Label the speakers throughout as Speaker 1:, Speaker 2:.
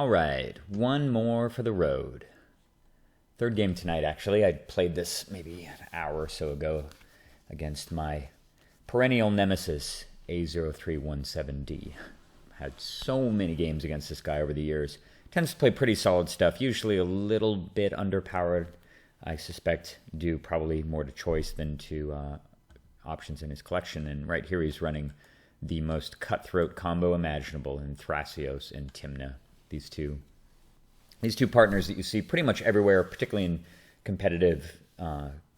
Speaker 1: All right, one more for the road. Third game tonight, actually. I played this maybe an hour or so ago against my perennial nemesis, A0317D. Had so many games against this guy over the years. Tends to play pretty solid stuff, usually a little bit underpowered. I suspect due probably more to choice than to options in his collection. And right here he's running the most cutthroat combo imaginable in Thrasios and Tymna. These two partners that you see pretty much everywhere, particularly in competitive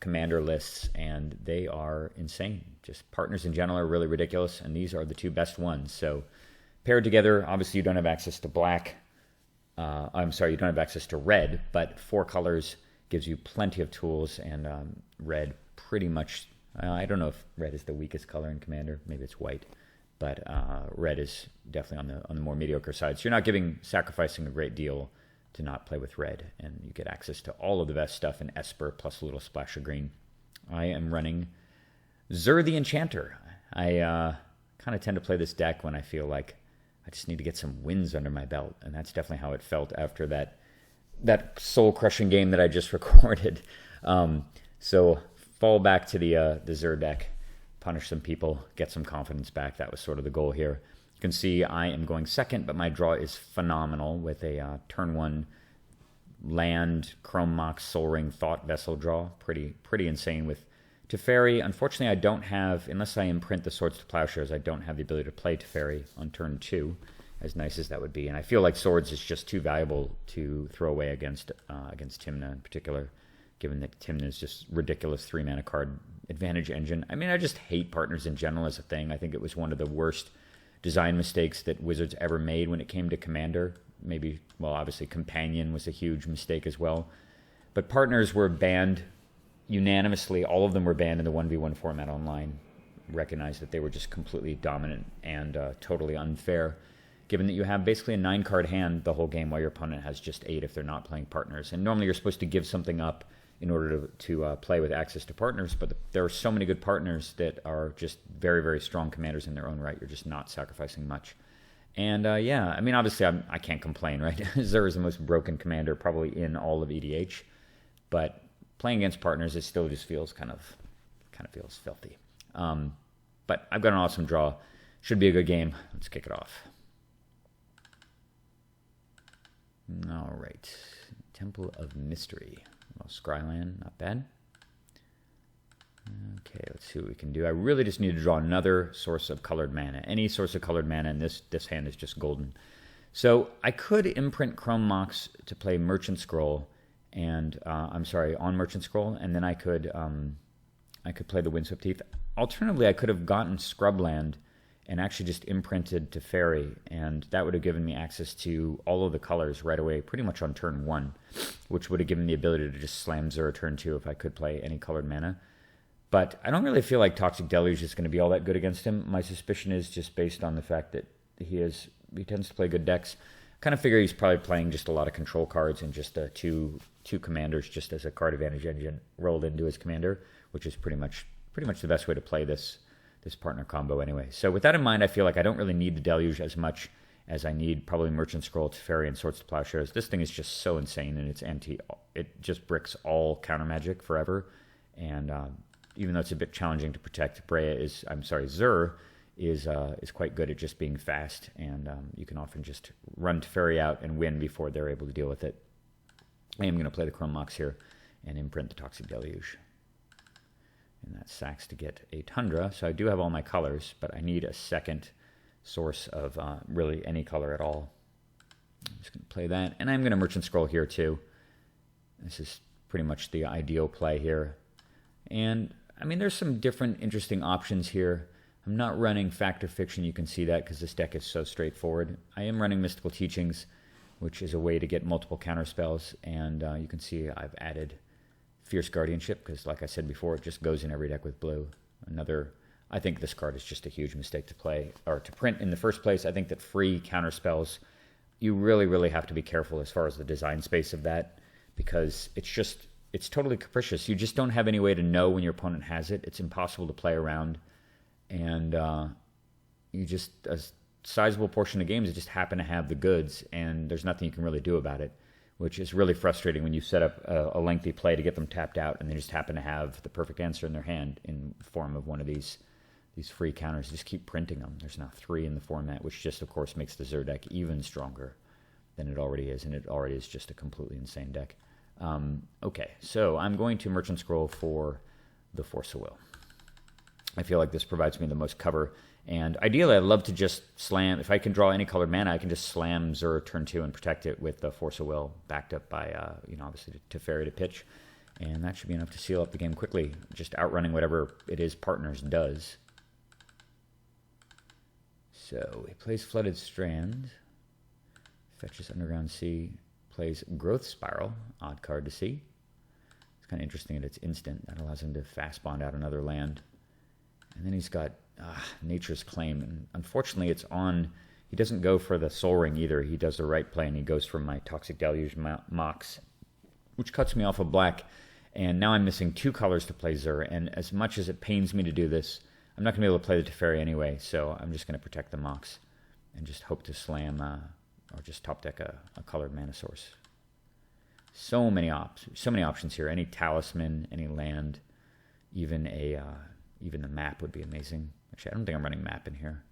Speaker 1: commander lists, and they are insane. Just partners in general are really ridiculous, and these are the two best ones. So paired together, obviously you don't have access to black. You don't have access to red, but 4 colors gives you plenty of tools, and red pretty much, I don't know if red is the weakest color in Commander. Maybe it's white. But red is definitely on the more mediocre side. So you're not sacrificing a great deal to not play with red, and you get access to all of the best stuff in Esper plus a little splash of green. I am running Zur the Enchanter. I kind of tend to play this deck when I feel like I just need to get some wins under my belt, and that's definitely how it felt after that soul-crushing game that I just recorded. So fall back to the Zur deck, punish some people, get some confidence back. That was sort of the goal here. You can see I am going second, but my draw is phenomenal with a turn 1 land, Chrome Mox, Soul Ring, Thought Vessel draw. Pretty insane with Teferi. Unfortunately, I don't have, unless I imprint the Swords to Plowshares, I don't have the ability to play Teferi on turn 2, as nice as that would be. And I feel like Swords is just too valuable to throw away against Tymna in particular, given that Tymna is just ridiculous 3-mana card advantage engine. I mean, I just hate partners in general as a thing. I think it was one of the worst design mistakes that Wizards ever made when it came to Commander. Maybe, well, obviously Companion was a huge mistake as well. But partners were banned unanimously. All of them were banned in the 1v1 format online. Recognized that they were just completely dominant and totally unfair, given that you have basically a 9-card hand the whole game while your opponent has just 8 if they're not playing partners. And normally you're supposed to give something up in order to play with access to partners, but there are so many good partners that are just very, very strong commanders in their own right. You're just not sacrificing much. And yeah, I mean, obviously I can't complain, right? Zur is the most broken commander probably in all of EDH, but playing against partners, it still just feels kind of feels filthy. But I've got an awesome draw. Should be a good game. Let's kick it off. All right. Temple of Mystery. Well, Scryland, not bad. Okay, let's see what we can do. I really just need to draw another source of colored mana. Any source of colored mana, and this hand is just golden. So I could imprint Chrome Mox to play Merchant Scroll, and on Merchant Scroll, and then I could play the Windswept Teeth. Alternatively, I could have gotten Scrubland and actually just imprinted Teferi, and that would have given me access to all of the colors right away, pretty much on turn 1, which would have given me the ability to just slam Zur turn 2 if I could play any colored mana. But I don't really feel like Toxic Deluge is going to be all that good against him. My suspicion is just based on the fact that he tends to play good decks. Kind of figure he's probably playing just a lot of control cards and just two commanders just as a card advantage engine rolled into his commander, which is pretty much the best way to play this partner combo anyway. So with that in mind, I feel like I don't really need the Deluge as much as I need probably Merchant Scroll, Teferi, and Swords to Plowshares. This thing is just so insane, and it just bricks all counter magic forever. And even though it's a bit challenging to protect, Zur is quite good at just being fast, and you can often just run Teferi out and win before they're able to deal with it. I am going to play the Chrome Mox here and imprint the Toxic Deluge. And that sacks to get a Tundra. So I do have all my colors, but I need a second source of really any color at all. I'm just going to play that. And I'm going to Merchant Scroll here too. This is pretty much the ideal play here. And I mean, there's some different interesting options here. I'm not running Fact or Fiction. You can see that because this deck is so straightforward. I am running Mystical Teachings, which is a way to get multiple counter spells. And you can see I've added Fierce Guardianship, because like I said before, it just goes in every deck with blue. I think this card is just a huge mistake to play, or to print in the first place. I think that free counter spells, you really, really have to be careful as far as the design space of that, because it's totally capricious. You just don't have any way to know when your opponent has it. It's impossible to play around, and you just, sizable portion of games that just happen to have the goods, and there's nothing you can really do about it, which is really frustrating when you set up a lengthy play to get them tapped out, and they just happen to have the perfect answer in their hand in the form of one of these free counters. Just keep printing them. There's now 3 in the format, which just, of course, makes the Zur deck even stronger than it already is, and it already is just a completely insane deck. Okay, so I'm going to Merchant Scroll for the Force of Will. I feel like this provides me the most cover, and ideally I'd love to just slam, if I can draw any colored mana, I can just slam Zur turn 2 and protect it with the Force of Will, backed up by, obviously Teferi to pitch, and that should be enough to seal up the game quickly, just outrunning whatever it is Partners does. So he plays Flooded Strand, fetches Underground Sea, plays Growth Spiral, odd card to see. It's kind of interesting that it's instant. That allows him to fast bond out another land. And then he's got Nature's Claim. And unfortunately, it's on... He doesn't go for the Soul Ring either. He does the right play, and he goes for my Toxic Deluge Mox, which cuts me off of black. And now I'm missing 2 colors to play Zur. And as much as it pains me to do this, I'm not going to be able to play the Teferi anyway, so I'm just going to protect the Mox and just hope to slam... or just top deck a colored mana source. So many options here. Any talisman, any land, even the map would be amazing. Actually, I don't think I'm running map in here.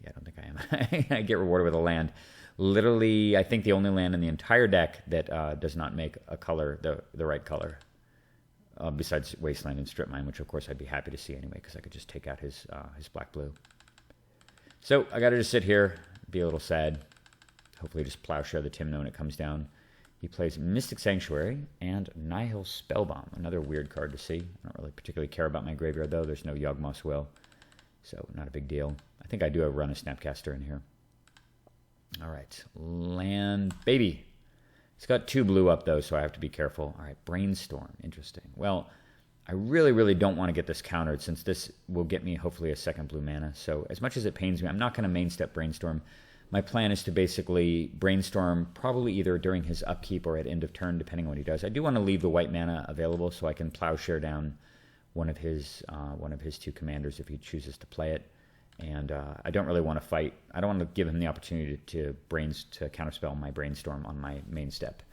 Speaker 1: Yeah, I don't think I am. I get rewarded with a land. Literally, I think the only land in the entire deck that does not make a color the right color, besides Wasteland and Strip Mine, which of course I'd be happy to see anyway, because I could just take out his black-blue. So I got to just sit here, be a little sad. Hopefully just Plowshare the Tymna when it comes down. He plays Mystic Sanctuary and Nihil Spellbomb, another weird card to see. I don't really particularly care about my graveyard, though. There's no Yawgmoth's Will, so not a big deal. I think I do run a Snapcaster in here. All right, land, baby. It's got 2 blue up, though, so I have to be careful. All right, Brainstorm, interesting. Well, I really, really don't want to get this countered, since this will get me, hopefully, a 2nd blue mana. So as much as it pains me, I'm not going to main step Brainstorm. My plan is to basically Brainstorm probably either during his upkeep or at end of turn, depending on what he does. I do want to leave the white mana available so I can Plowshare down one of his 2 commanders if he chooses to play it. And I don't really want to fight. I don't want to give him the opportunity to counterspell my Brainstorm on my main step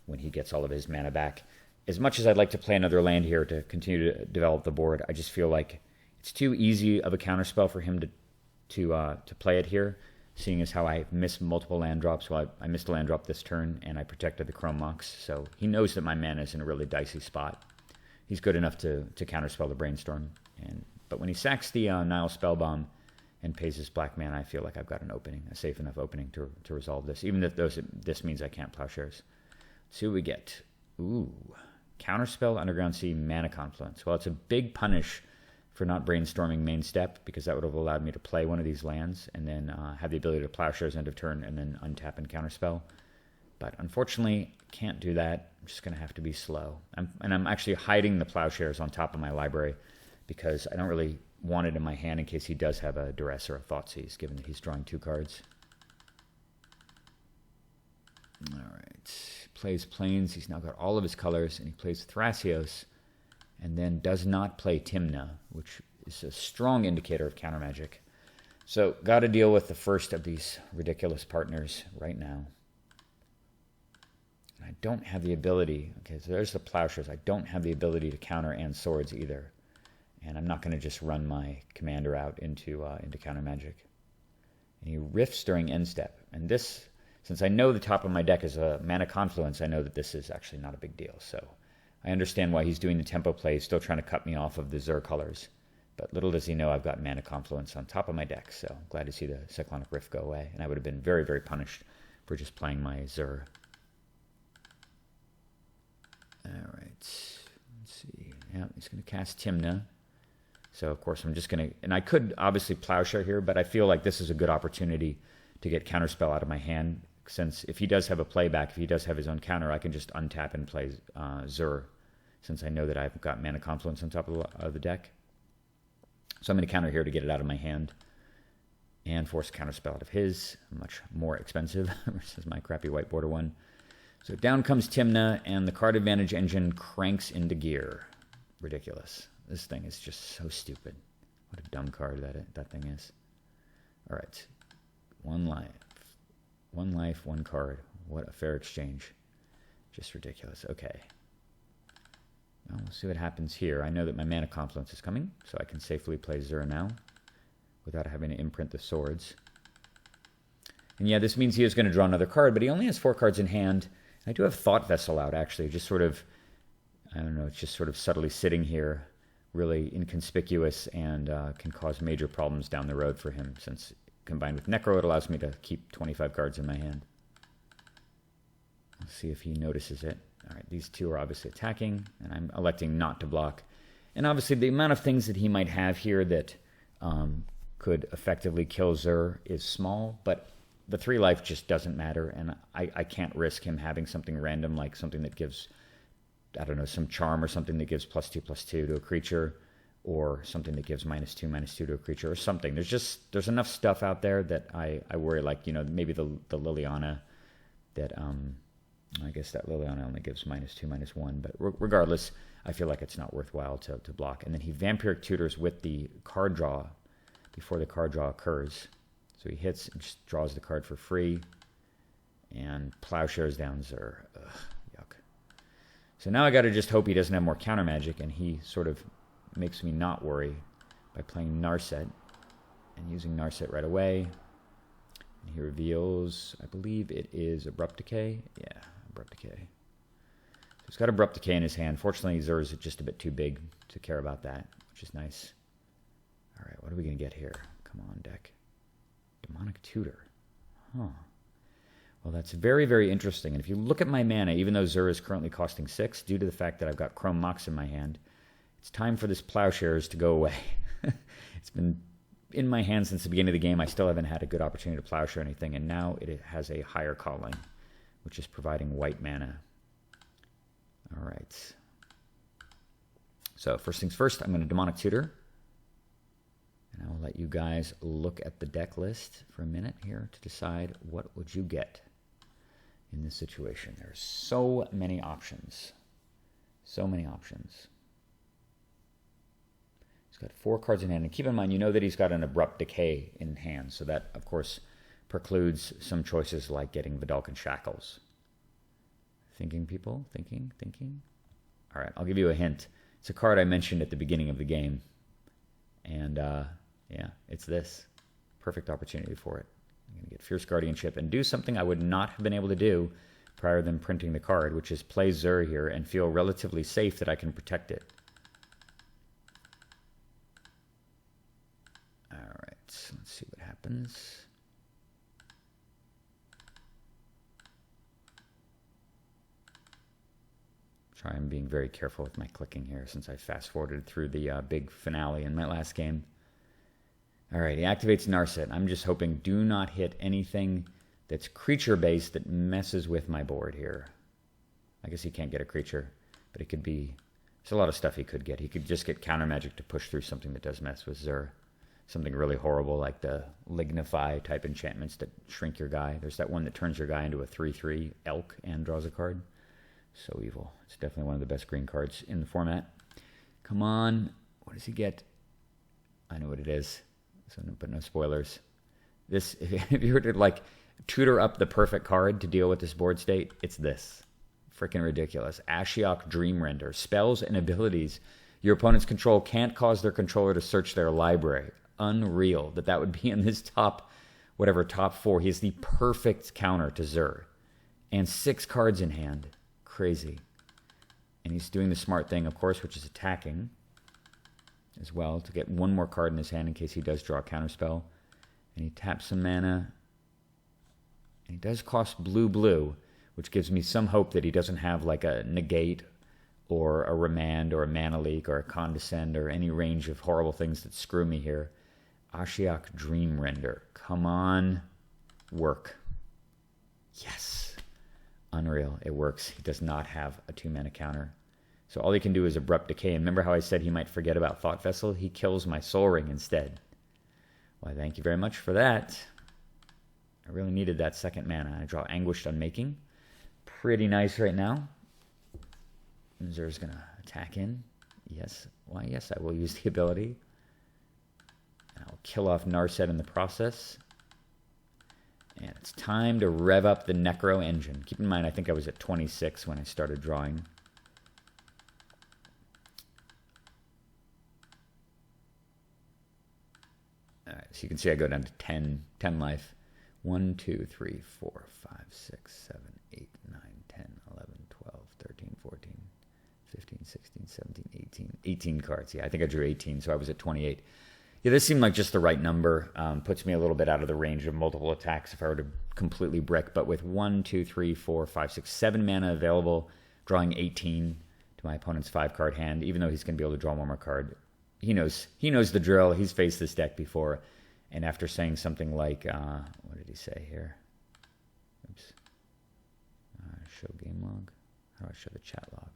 Speaker 1: when he gets all of his mana back. As much as I'd like to play another land here to continue to develop the board, I just feel like it's too easy of a counterspell for him to play it here. Seeing as how I missed multiple land drops. Well, I missed a land drop this turn, and I protected the Chrome Mox, so he knows that my mana is in a really dicey spot. He's good enough to counterspell the Brainstorm. But when he sacks the Nihil Spellbomb and pays his black mana, I feel like I've got an opening, a safe enough opening to resolve this, even if this means I can't Plowshares. Let's see what we get. Ooh, Counterspell, Underground Sea, Mana Confluence. Well, it's a big punish for not Brainstorming main step, because that would have allowed me to play one of these lands and then have the ability to Plowshares end of turn and then untap and counterspell. But unfortunately, can't do that. I'm just going to have to be slow. I'm actually hiding the Plowshares on top of my library because I don't really want it in my hand in case he does have a Duress or a Thoughtseize, given that he's drawing 2 cards. All right. Plays Plains. He's now got all of his colors, and he plays Thrasios, and then does not play Tymna, which is a strong indicator of counter magic. So, got to deal with the first of these ridiculous partners right now. And I don't have the ability, okay, so there's the Plowshares. I don't have the ability to counter and swords either. And I'm not going to just run my commander out into counter magic. And he riffs during end step. And this, since I know the top of my deck is a Mana Confluence, I know that this is actually not a big deal. So I understand why he's doing the tempo play. He's still trying to cut me off of the Zur colors. But little does he know I've got Mana Confluence on top of my deck. So I'm glad to see the Cyclonic Rift go away. And I would have been very, very punished for just playing my Zur. All right. Let's see. Yeah, he's going to cast Tymna. So, of course, I'm just going to... And I could obviously Plowshare here, but I feel like this is a good opportunity to get Counterspell out of my hand. Since if he does have a playback, if he does have his own counter, I can just untap and play Zur, since I know that I've got Mana Confluence on top of the deck. So I'm going to counter here to get it out of my hand and force a Counterspell out of his, much more expensive versus my crappy white border one. So down comes Tymna, and the card advantage engine cranks into gear. Ridiculous. This thing is just so stupid. What a dumb card that thing is. All right. 1 life. 1 life, 1 card. What a fair exchange. Just ridiculous. Okay. Well, we'll see what happens here. I know that my mana confluence is coming, so I can safely play Zur now without having to imprint the swords. And yeah, this means he is going to draw another card, but he only has 4 cards in hand. I do have Thought Vessel out, actually. Just sort of, I don't know, it's just sort of subtly sitting here, really inconspicuous, and can cause major problems down the road for him, since combined with Necro, it allows me to keep 25 cards in my hand. Let's see if he notices it. All right, these two are obviously attacking, and I'm electing not to block. And obviously the amount of things that he might have here that could effectively kill Zur is small, but the 3 life just doesn't matter, and I can't risk him having something random, like something that gives, I don't know, some charm or something that gives +2/+2 to a creature, or something that gives -2/-2 to a creature, or something. There's enough stuff out there that I worry, like, you know, maybe the Liliana that, I guess that Liliana only gives -2/-1, but regardless, I feel like it's not worthwhile to block. And then he Vampiric Tutors with the card draw before the card draw occurs. So he hits and just draws the card for free, and Plowshares down Zur. Ugh, yuck. So now I got to just hope he doesn't have more counter magic, and he sort of makes me not worry by playing Narset and using Narset right away. And he reveals, I believe it is Abrupt Decay. Yeah, Abrupt Decay. So he's got Abrupt Decay in his hand. Fortunately, Zur is just a bit too big to care about that, which is nice. All right, what are we going to get here? Come on, deck. Demonic Tutor. Huh. Well, that's very, very interesting. And if you look at my mana, even though Zur is currently costing 6, due to the fact that I've got Chrome Mox in my hand, it's time for this Plowshares to go away. It's been in my hand since the beginning of the game. I still haven't had a good opportunity to Plowshare anything, and now it has a higher calling, which is providing white mana. All right. So first things first, I'm going to Demonic Tutor. And I'll let you guys look at the deck list for a minute here to decide what would you get in this situation. There's so many options. So many options. He's got 4 cards in hand. And keep in mind, you know that he's got an Abrupt Decay in hand. So that, of course, precludes some choices like getting Vidalcan Shackles. Thinking, people? Thinking? All right, I'll give you a hint. It's a card I mentioned at the beginning of the game. And, yeah, it's this. Perfect opportunity for it. I'm going to get Fierce Guardianship and do something I would not have been able to do prior than printing the card, which is play Zur here and feel relatively safe that I can protect it. All right, let's see what happens. I'm being very careful with my clicking here since I fast-forwarded through the big finale in my last game. All right, he activates Narset. I'm just hoping do not hit anything that's creature-based that messes with my board here. I guess he can't get a creature, but it could be... There's a lot of stuff he could get. He could just get counter magic to push through something that does mess with Zur. Something really horrible like the Lignify type enchantments that shrink your guy. There's that one that turns your guy into a 3/3 elk and draws a card. So evil. It's definitely one of the best green cards in the format. Come on. What does he get? I know what it is. So, but no spoilers. This, if you were to like tutor up the perfect card to deal with this board state, it's this. Freaking ridiculous. Ashiok Dreamrender. Spells and abilities your opponents control can't cause their controller to search their library. Unreal that would be in this top 4. He has the perfect counter to Zur. And 6 cards in hand. Crazy. And he's doing the smart thing, of course, which is attacking as well to get 1 more card in his hand in case he does draw a counterspell. And he taps some mana. And he does cost blue, which gives me some hope that he doesn't have like a negate or a remand or a mana leak or a condescend or any range of horrible things that screw me here. Ashiok Dreamrender. Come on. Work. Yes. Unreal. It works. He does not have a 2-mana counter. So all he can do is Abrupt Decay. And remember how I said he might forget about Thought Vessel? He kills my Soul Ring instead. Why, thank you very much for that. I really needed that 2nd mana. I draw Anguished Unmaking. Pretty nice right now. Zur's going to attack in. Yes. Why, yes, I will use the ability. And I'll kill off Narset in the process. And it's time to rev up the Necro engine. Keep in mind, I think I was at 26 when I started drawing. All right, so you can see I go down to 10 life. 1, 2, 3, 4, 5, 6, 7, 8, 9, 10, 11, 12, 13, 14, 15, 16, 17, 18. 18 cards. Yeah, I think I drew 18, so I was at 28. Yeah, this seemed like just the right number. Puts me a little bit out of the range of multiple attacks if I were to completely brick. But with 1, 2, 3, 4, 5, 6, 7 mana available, drawing 18 to my opponent's 5-card hand, even though he's going to be able to draw one more card, he knows the drill. He's faced this deck before. And after saying something like, what did he say here? Oops. Show game log. How do I show the chat log?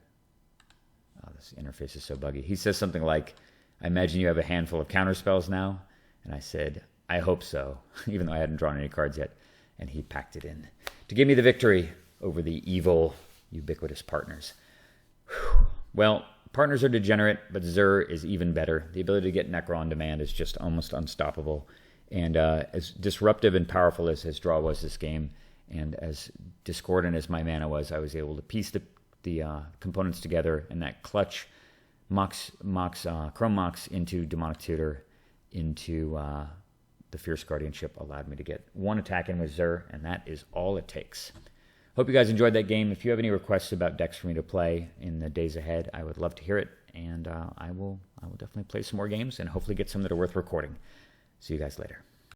Speaker 1: Oh, this interface is so buggy. He says something like, I imagine you have a handful of counterspells now. And I said, I hope so, even though I hadn't drawn any cards yet. And he packed it in to give me the victory over the evil, ubiquitous partners. Whew. Well, partners are degenerate, but Zur is even better. The ability to get Necro on demand is just almost unstoppable. And as disruptive and powerful as his draw was this game, and as discordant as my mana was, I was able to piece the components together, and that clutch Chrome Mox into Demonic Tutor into the Fierce Guardianship allowed me to get one attack in with Zur, and that is all it takes. Hope you guys enjoyed that game. If you have any requests about decks for me to play in the days ahead, I would love to hear it, and I will definitely play some more games and hopefully get some that are worth recording. See you guys later.